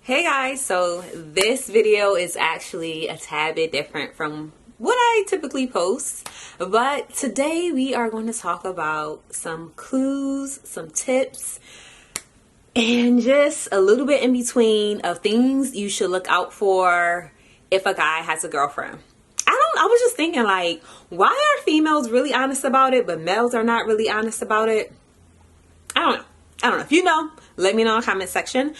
Hey guys, so this video is actually a tad bit different from what I typically post, but today we are going to talk about some clues, some tips, and just a little bit in between of things you should look out for if a guy has a girlfriend. I was just thinking, like, why are females really honest about it, but males are not really honest about it? I don't know. If you know, let me know in the comment section.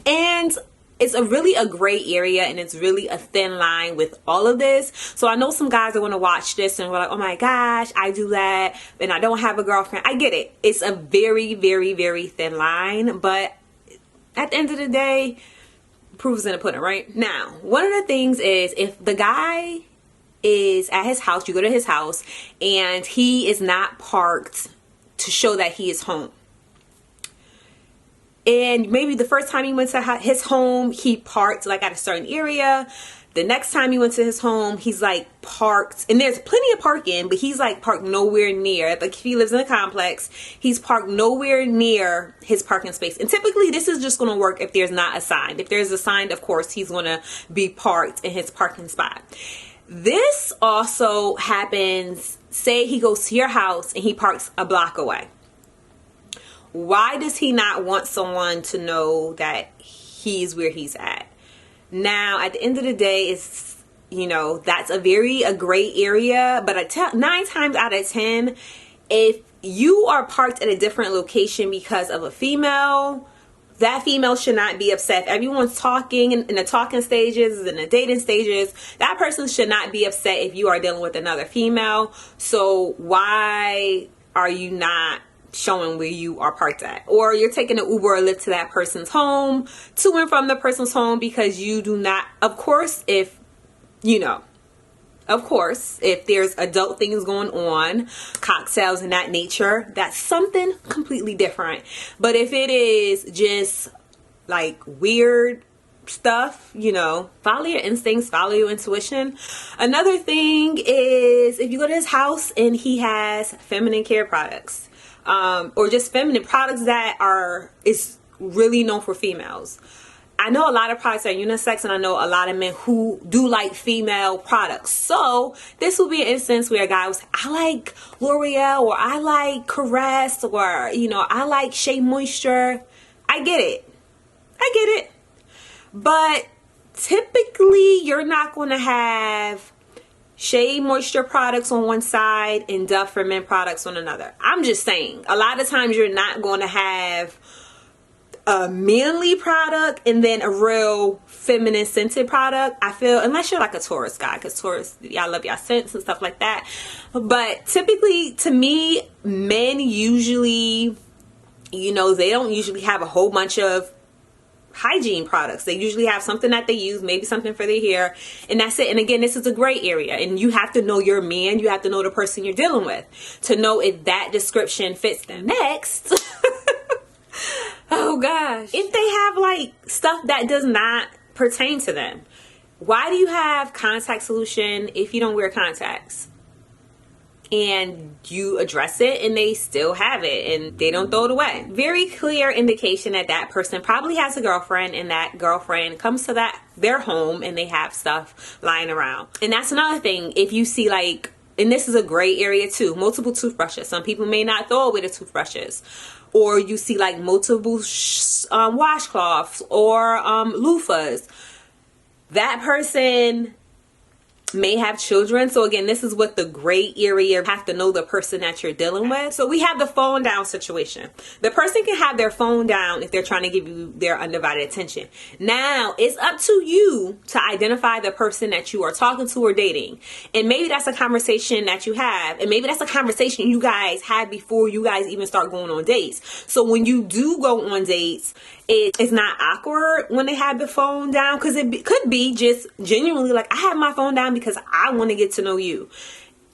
And it's really a gray area, and it's really a thin line with all of this. So I know some guys are going to watch this and we're like, oh my gosh, I do that and I don't have a girlfriend. I get it. It's a very, very, very thin line. But at the end of the day, proof is in the pudding, right? Now, one of the things is if the guy is at his house, you go to his house and he is not parked to show that he is home. And maybe the first time he went to his home, he parked like at a certain area. The next time he went to his home, he's like parked, and there's plenty of parking, but he's like parked nowhere near. Like if he lives in a complex, he's parked nowhere near his parking space. And typically this is just going to work if there's not a sign. If there's a sign, of course, he's going to be parked in his parking spot. This also happens, say he goes to your house and he parks a block away. Why does he not want someone to know that he's where he's at? Now, at the end of the day, it's, that's a gray area. But 9 times out of 10, if you are parked at a different location because of a female, that female should not be upset. If everyone's talking in the talking stages, in the dating stages, that person should not be upset if you are dealing with another female. So why are you not showing where you are parked at? Or you're taking an Uber or Lyft to that person's home, to and from the person's home, because you do not, of course, if there's adult things going on, cocktails and that nature, that's something completely different. But if it is just like weird stuff, follow your instincts, follow your intuition. Another thing is if you go to his house and he has feminine care products, or just feminine products that is really known for females. I know a lot of products are unisex, and I know a lot of men who do like female products. So this will be an instance where a guy was, I like L'Oreal, or I like Caress, or I like Shea Moisture. I get it. But typically you're not going to have Shea Moisture products on one side and Dove for Men products on another. I'm just saying, a lot of times you're not going to have a manly product and then a real feminine scented product. I feel, unless you're like a Taurus guy, because Taurus, y'all love y'all scents and stuff like that. But typically, to me, men usually, they don't usually have a whole bunch of hygiene products. They usually have something that they use, maybe something for their hair, and that's it. And again, this is a gray area, and you have to know your man, you have to know the person you're dealing with to know if that description fits them. Next, oh gosh, if they have like stuff that does not pertain to them, why do you have contact solution if you don't wear contacts? And you address it and they still have it and they don't throw it away. Very clear indication that that person probably has a girlfriend, and that girlfriend comes to their home and they have stuff lying around. And that's another thing. If you see and this is a gray area too, multiple toothbrushes. Some people may not throw away the toothbrushes. Or you see multiple washcloths or loofahs. That person may have children. So again, this is what the gray area, you have to know the person that you're dealing with. So we have the phone down situation. The person can have their phone down if they're trying to give you their undivided attention. Now it's up to you to identify the person that you are talking to or dating. And maybe that's a conversation that you have, and maybe that's a conversation you guys have before you guys even start going on dates. So when you do go on dates, it's not awkward when they have the phone down, because it could be just genuinely like, I have my phone down because I want to get to know you.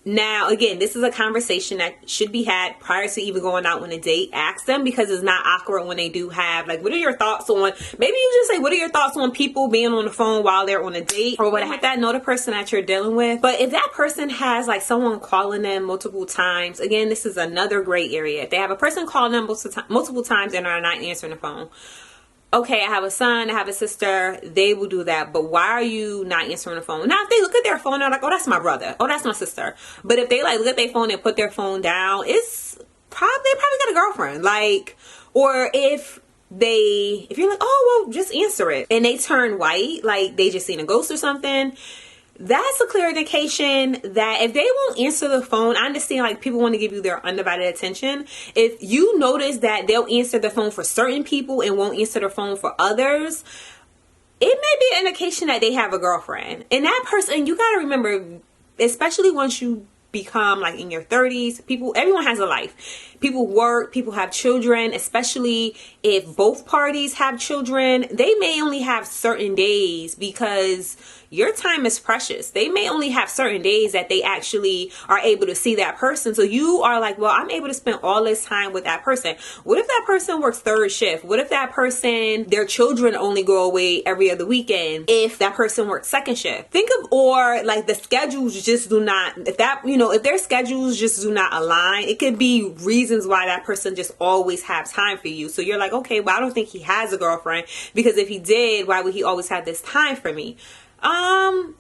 Now, again, this is a conversation that should be had prior to even going out on a date. Ask them, because it's not awkward when they do have, what are your thoughts on, maybe you just say, what are your thoughts on people being on the phone while they're on a date or whatever like that. Know the person that you're dealing with. But if that person has someone calling them multiple times, again, this is another gray area. If they have a person calling them multiple times and are not answering the phone, okay, I have a son, I have a sister, they will do that. But why are you not answering the phone? Now, if they look at their phone, they're like, oh, that's my brother. Oh, that's my sister. But if they like look at their phone and put their phone down, they probably got a girlfriend. Like, or if you're like, oh, well, just answer it, and they turn white, like they just seen a ghost or something, that's a clear indication that if they won't answer the phone, I understand like people want to give you their undivided attention. If you notice that they'll answer the phone for certain people and won't answer the phone for others, it may be an indication that they have a girlfriend. And that person, you got to remember, especially once you become like in your 30s, everyone has a life. People work, people have children, especially if both parties have children. They may only have certain days, because your time is precious. They may only have certain days that they actually are able to see that person. So you are like, well, I'm able to spend all this time with that person. What if that person works third shift? What if that person, their children only go away every other weekend? If that person works second shift, or like the schedules just do not, if their schedules just do not align, it could be reasons why that person just always have time for you. So you're like, okay, well, I don't think he has a girlfriend, because if he did, why would he always have this time for me?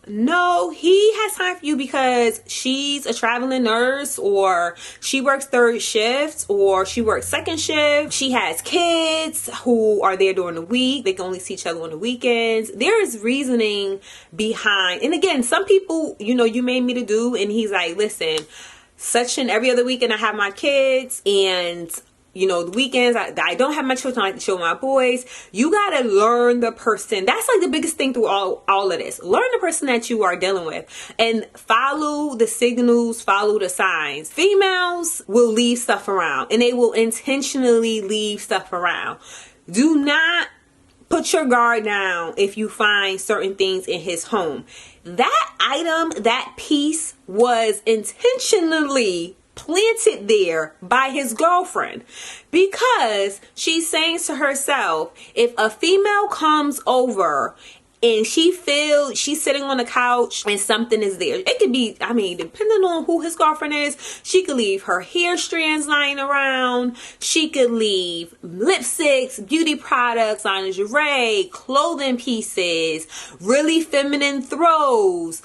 No, he has time for you because she's a traveling nurse, or she works third shift, or she works second shift. She has kids who are there during the week. They can only see each other on the weekends. There is reasoning behind. And again, some people, you made me to do, and he's like, listen, such and every other weekend I have my kids, and the weekends I don't have my children, I like to show my boys. You got to learn the person. That's like the biggest thing through all of this. Learn the person that you are dealing with, and follow the signals, follow the signs. Females will leave stuff around, and they will intentionally leave stuff around. Do not put your guard down if you find certain things in his home. That item, that piece was intentionally planted there by his girlfriend, because she's saying to herself, if a female comes over and she's sitting on the couch and something is there, it could be, depending on who his girlfriend is, she could leave her hair strands lying around, she could leave lipsticks, beauty products, lingerie, clothing pieces, really feminine throws,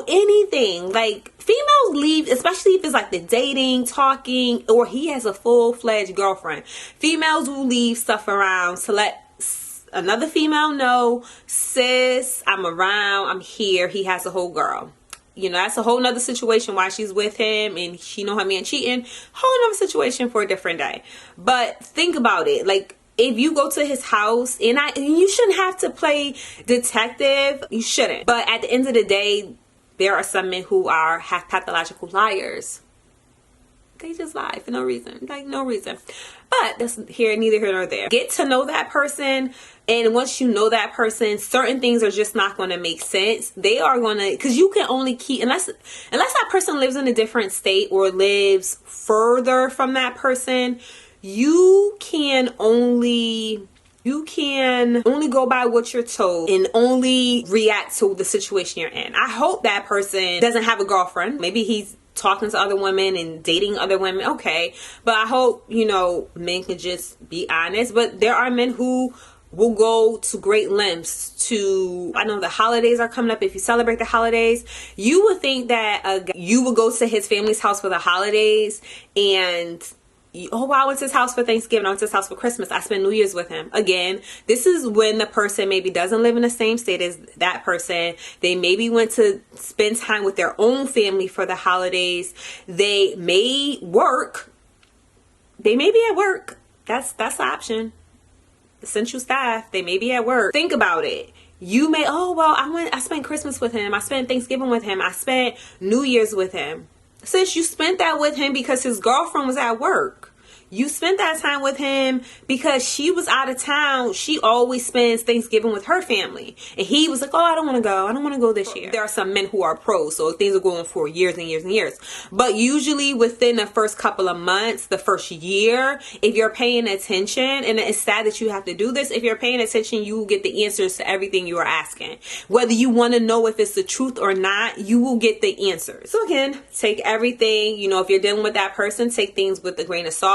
anything. Like, females leave, especially if it's like the dating, talking, or he has a full-fledged girlfriend. Females will leave stuff around to let another female know, sis, I'm around, I'm here. He has a whole girl. That's a whole nother situation why she's with him, and she know her man cheating. Whole nother situation for a different day. But think about it. Like, if you go to his house, and you shouldn't have to play detective. You shouldn't. But at the end of the day, there are some men who are half pathological liars. They just lie for no reason. Like, no reason. But that's neither here nor there. Get to know that person. And once you know that person, certain things are just not going to make sense. They are going to, because you can only keep, unless that person lives in a different state or lives further from that person, you can only go by what you're told and only react to the situation you're in. I hope that person doesn't have a girlfriend. Maybe he's talking to other women and dating other women. Okay. But I hope, men can just be honest. But there are men who will go to great lengths I know the holidays are coming up. If you celebrate the holidays, you would think that you would go to his family's house for the holidays, and I went to his house for Thanksgiving, I went to his house for Christmas, I spent New Year's with him. Again, this is when the person maybe doesn't live in the same state as that person. They maybe went to spend time with their own family for the holidays. They may work. They may be at work. That's the option. Essential staff, they may be at work. Think about it. You may, I spent Christmas with him, I spent Thanksgiving with him, I spent New Year's with him. Sis, you spent that with him because his girlfriend was at work. You spent that time with him because she was out of town. She always spends Thanksgiving with her family. And he was like, I don't want to go. I don't want to go this year. There are some men who are pros, so things are going for years and years and years. But usually within the first couple of months, the first year, if you're paying attention, and it's sad that you have to do this, if you're paying attention, you will get the answers to everything you are asking. Whether you want to know if it's the truth or not, you will get the answers. So again, take everything, if you're dealing with that person, take things with a grain of salt.